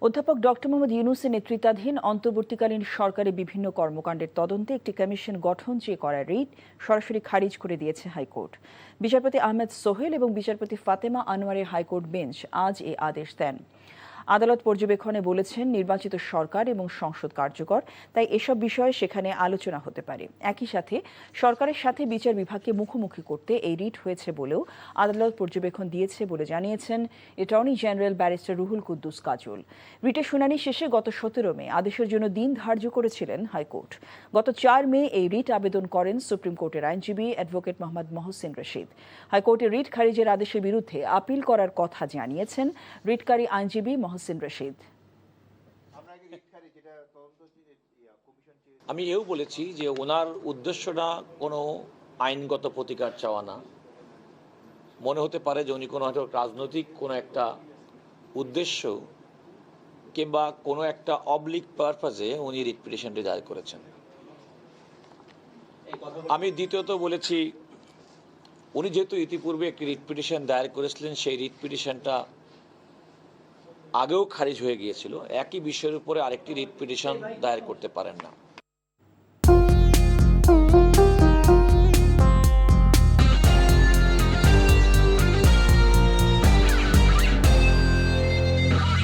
অধ্যাপক ডক্টর মোহাম্মদ ইউনূসের নেতৃত্বাধীন অন্তর্বর্তীকালীন সরকারের বিভিন্ন কর্মকাণ্ডের তদন্তে একটি কমিশন গঠন চেয়ে করা রিট সরাসরি খারিজ করে দিয়েছে হাইকোর্ট। বিচারপতি আহমেদ সোহেল এবং বিচারপতি ফাতেমা আনোয়ারের হাইকোর্ট বেঞ্চ আজ এ আদেশ দেন। আদালত পর্যবেক্ষণে বলেছেন, নির্বাচিত সরকার এবং সংসদ কার্যকর, তাই এসব বিষয়ে সেখানে আলোচনা হতে পারে। একই সাথে সরকারের সাথে বিচার বিভাগকে মুখোমুখি করতে এই রিট হয়েছে বলেও আদালত পর্যবেক্ষণ দিয়েছে বলে জানিয়েছেন attorney general barrister Ruhul Quddus Kajal. রিটের শুনানি শেষে গত 17 মে আদেশের জন্য দিন ধার্য করেছিলেন হাইকোর্ট। গত 4 মে এই রিট আবেদন করেন সুপ্রিম কোর্টের আইনজীবী অ্যাডভোকেট মোহাম্মদ মহসিন রশিদ। হাইকোর্টের রিট খারিজের আদেশের বিরুদ্ধে আপিল করার কথা জানিয়েছেন রিটকারী আইনজীবী মহসিন রশিদ। আমি এও বলেছি যে ওনার উদ্দেশ্যটা কোনো আইনগত প্রতিকার চাওয়া না। মনে হতে পারে যে উনি কোনো হয়তো রাজনৈতিক কোনো একটা উদ্দেশ্য কিংবা কোনো একটা অবলিক পারপাজে উনি রিট পিটিশনটি দায়ের করেছেন। আমি দ্বিতীয়ত বলেছি, উনি যেহেতু ইতিপূর্বে একটি রিট পিটিশন দায়ের করেছিলেন, সেই রিট পিটিশনটা আগেও খারিজ হয়ে গিয়েছিল, একই বিষয়ের উপরে আরেকটি রিট পিটিশন দায়ের করতে পারেন না।